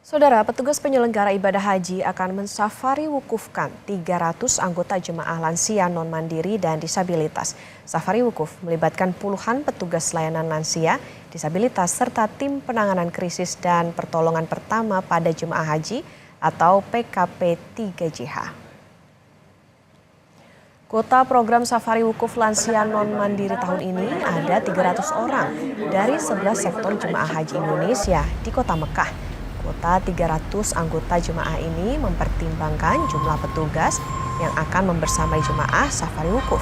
Saudara, petugas penyelenggara ibadah haji akan mensafari wukufkan 300 anggota jemaah lansia non-mandiri dan disabilitas. Safari wukuf melibatkan puluhan petugas layanan lansia, disabilitas, serta tim penanganan krisis dan pertolongan pertama pada jemaah haji atau PKP 3JH. Kuota program safari wukuf lansia non-mandiri tahun ini ada 300 orang dari 11 sektor jemaah haji Indonesia di Kota Mekah. Kuota 300 anggota jemaah ini mempertimbangkan jumlah petugas yang akan membersamai jemaah safari wukuf.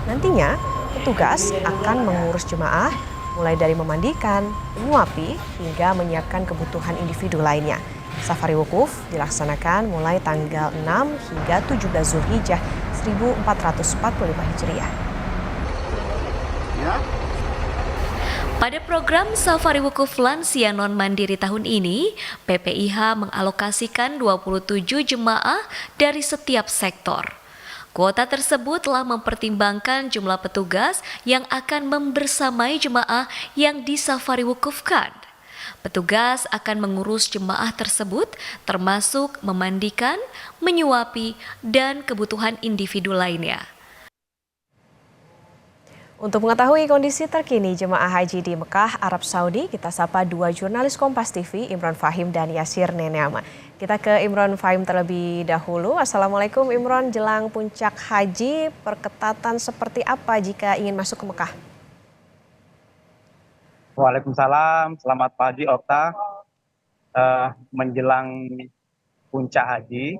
Nantinya, petugas akan mengurus jemaah mulai dari memandikan, menyuapi, hingga menyiapkan kebutuhan individu lainnya. Safari wukuf dilaksanakan mulai tanggal 6 hingga 17 Zulhijjah 1445 Hijriah. Pada program Safari Wukuf Lansia Non-Mandiri tahun ini, PPIH mengalokasikan 27 jemaah dari setiap sektor. Kuota tersebut telah mempertimbangkan jumlah petugas yang akan membersamai jemaah yang disafari wukufkan. Petugas akan mengurus jemaah tersebut termasuk memandikan, menyuapi, dan kebutuhan individu lainnya. Untuk mengetahui kondisi terkini jemaah haji di Mekah, Arab Saudi, kita sapa dua jurnalis Kompas TV, Imron Fahim dan Yasir Neneama. Kita ke Imron Fahim terlebih dahulu. Assalamualaikum Imron, jelang puncak haji, perketatan seperti apa jika ingin masuk ke Mekah? Waalaikumsalam, selamat pagi Okta. Menjelang puncak haji,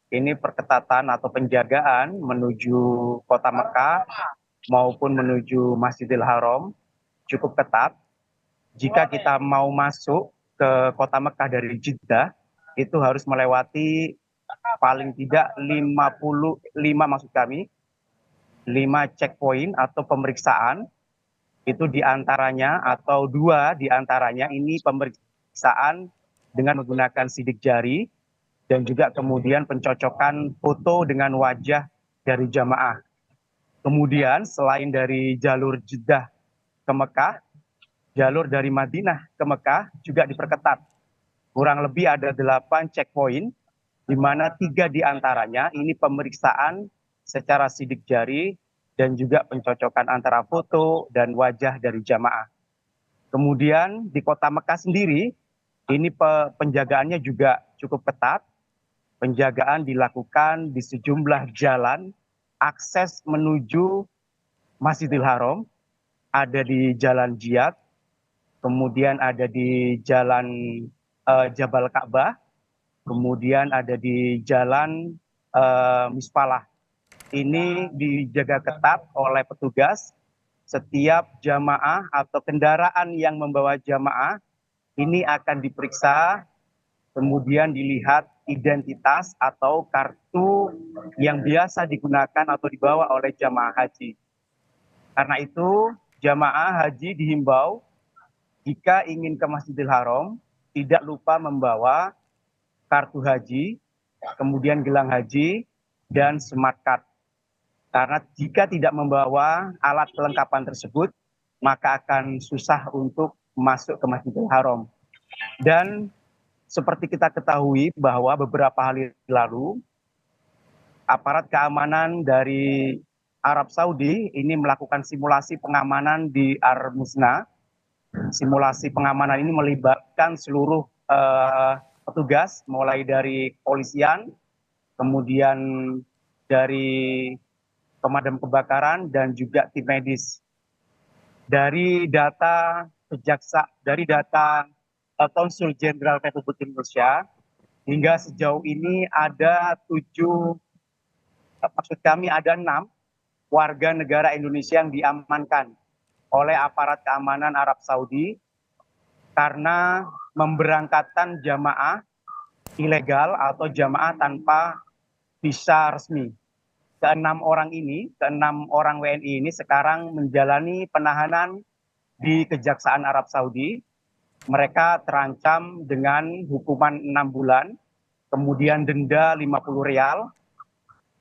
ini perketatan atau penjagaan menuju kota Mekah maupun menuju Masjidil Haram cukup ketat. Jika kita mau masuk ke kota Mekah dari Jeddah, itu harus melewati paling tidak 5 checkpoint atau pemeriksaan. Itu diantaranya atau 2 diantaranya ini pemeriksaan dengan menggunakan sidik jari dan juga kemudian pencocokan foto dengan wajah dari jamaah. Kemudian selain dari jalur Jeddah ke Mekah, jalur dari Madinah ke Mekah juga diperketat. Kurang lebih ada 8 checkpoint, di mana 3 diantaranya ini pemeriksaan secara sidik jari dan juga pencocokan antara foto dan wajah dari jamaah. Kemudian di kota Mekah sendiri, ini penjagaannya juga cukup ketat. Penjagaan dilakukan di sejumlah jalan akses menuju Masjidil Haram, ada di Jalan Jiyad, kemudian ada di Jalan Jabal Ka'bah, kemudian ada di Jalan Mispalah. Ini dijaga ketat oleh petugas. Setiap jamaah atau kendaraan yang membawa jamaah ini akan diperiksa, kemudian dilihat identitas atau kartu yang biasa digunakan atau dibawa oleh jamaah haji. Karena itu, jamaah haji dihimbau jika ingin ke Masjidil Haram, tidak lupa membawa kartu haji, kemudian gelang haji, dan smart card. Karena jika tidak membawa alat kelengkapan tersebut, maka akan susah untuk masuk ke Masjidil Haram. Dan seperti kita ketahui bahwa beberapa hari lalu, aparat keamanan dari Arab Saudi ini melakukan simulasi pengamanan di Ar-Musna. Simulasi pengamanan ini melibatkan seluruh petugas, mulai dari kepolisian, kemudian dari pemadam kebakaran, dan juga tim medis. Dari data Konsul Jenderal Republik Indonesia, hingga sejauh ini ada 6 warga negara Indonesia yang diamankan oleh aparat keamanan Arab Saudi karena memberangkatkan jamaah ilegal atau jamaah tanpa visa resmi. Keenam orang WNI ini sekarang menjalani penahanan di Kejaksaan Arab Saudi. Mereka terancam dengan hukuman 6 bulan, kemudian denda 50 rial,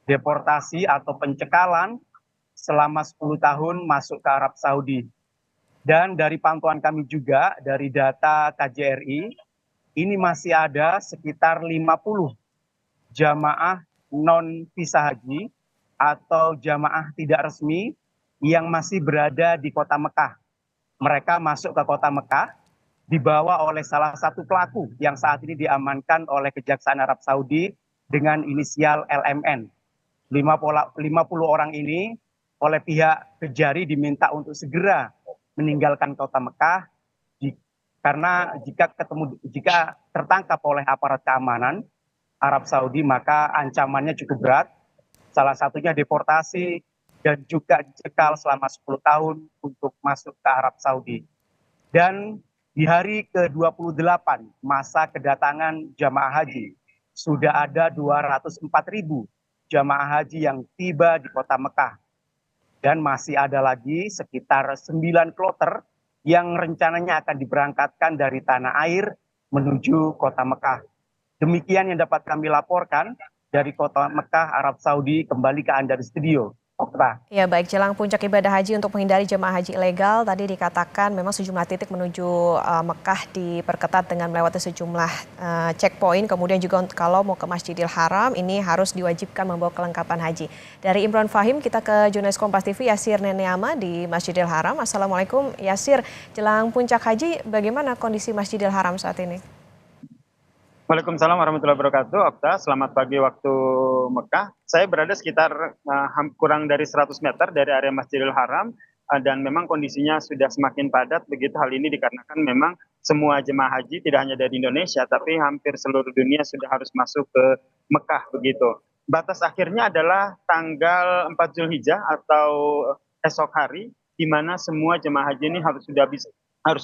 deportasi atau pencekalan selama 10 tahun masuk ke Arab Saudi. Dan dari pantauan kami juga, dari data KJRI, ini masih ada sekitar 50 jamaah non visa haji atau jamaah tidak resmi yang masih berada di kota Mekah. Mereka masuk ke kota Mekah dibawa oleh salah satu pelaku yang saat ini diamankan oleh Kejaksaan Arab Saudi dengan inisial LMN. 50 orang ini oleh pihak Kejari diminta untuk segera meninggalkan kota Mekah karena jika tertangkap oleh aparat keamanan Arab Saudi maka ancamannya cukup berat. Salah satunya deportasi dan juga dicekal selama 10 tahun untuk masuk ke Arab Saudi. Dan di hari ke-28 masa kedatangan jamaah haji, sudah ada 204.000 jamaah haji yang tiba di kota Mekah. Dan masih ada lagi sekitar 9 kloter yang rencananya akan diberangkatkan dari tanah air menuju kota Mekah. Demikian yang dapat kami laporkan dari kota Mekah, Arab Saudi. Kembali ke Anda di studio. Okta. Ya baik, jelang puncak ibadah haji untuk menghindari jemaah haji ilegal, tadi dikatakan memang sejumlah titik menuju Mekah diperketat dengan melewati sejumlah checkpoint. Kemudian juga kalau mau ke Masjidil Haram ini harus diwajibkan membawa kelengkapan haji. Dari Imron Fahim kita ke jurnalis Kompas TV Yasir Neneama di Masjidil Haram. Assalamualaikum Yasir, jelang puncak haji bagaimana kondisi Masjidil Haram saat ini? Waalaikumsalam warahmatullahi wabarakatuh. Okta, selamat pagi waktu Mekah. Saya berada sekitar kurang dari 100 meter dari area Masjidil Haram dan memang kondisinya sudah semakin padat. Begitu hal ini dikarenakan memang semua jemaah haji tidak hanya dari Indonesia tapi hampir seluruh dunia sudah harus masuk ke Mekah begitu. Batas akhirnya adalah tanggal 4 Zulhijjah atau esok hari di mana semua jemaah haji ini harus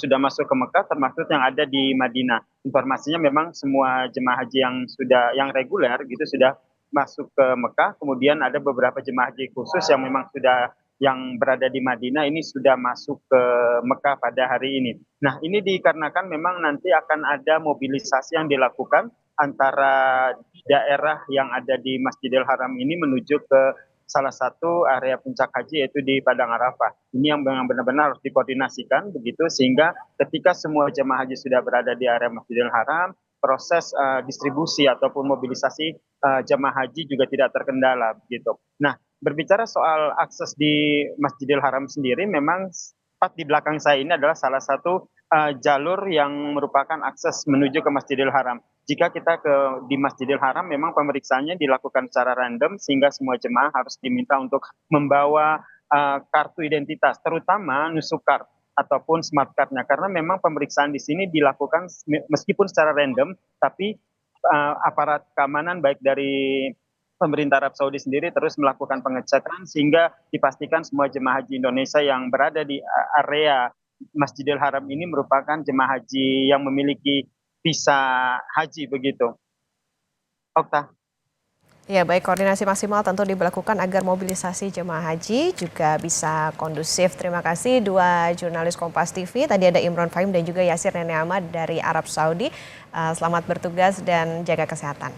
sudah masuk ke Mekah termasuk yang ada di Madinah. Informasinya memang semua jemaah haji yang reguler gitu sudah masuk ke Mekah, kemudian ada beberapa jemaah haji khusus yang berada di Madinah ini sudah masuk ke Mekah pada hari ini. Nah, ini dikarenakan memang nanti akan ada mobilisasi yang dilakukan antara daerah yang ada di Masjidil Haram ini menuju ke salah satu area puncak haji yaitu di Padang Arafah. Ini yang benar-benar harus dikoordinasikan begitu sehingga ketika semua jemaah haji sudah berada di area Masjidil Haram, proses distribusi ataupun mobilisasi jemaah haji juga tidak terkendala begitu. Nah, berbicara soal akses di Masjidil Haram sendiri, memang tepat di belakang saya ini adalah salah satu jalur yang merupakan akses menuju ke Masjidil Haram. Jika kita di Masjidil Haram memang pemeriksaannya dilakukan secara random sehingga semua jemaah harus diminta untuk membawa kartu identitas, terutama nusukar ataupun smart card-nya, karena memang pemeriksaan di sini dilakukan meskipun secara random, tapi aparat keamanan baik dari pemerintah Arab Saudi sendiri terus melakukan pengecekan sehingga dipastikan semua jemaah haji Indonesia yang berada di area Masjidil Haram ini merupakan jemaah haji yang memiliki visa haji begitu. Okta. Ya baik, koordinasi maksimal tentu diberlakukan agar mobilisasi jemaah haji juga bisa kondusif. Terima kasih dua jurnalis Kompas TV. Tadi ada Imron Fahim dan juga Yasir Neneama dari Arab Saudi. Selamat bertugas dan jaga kesehatan.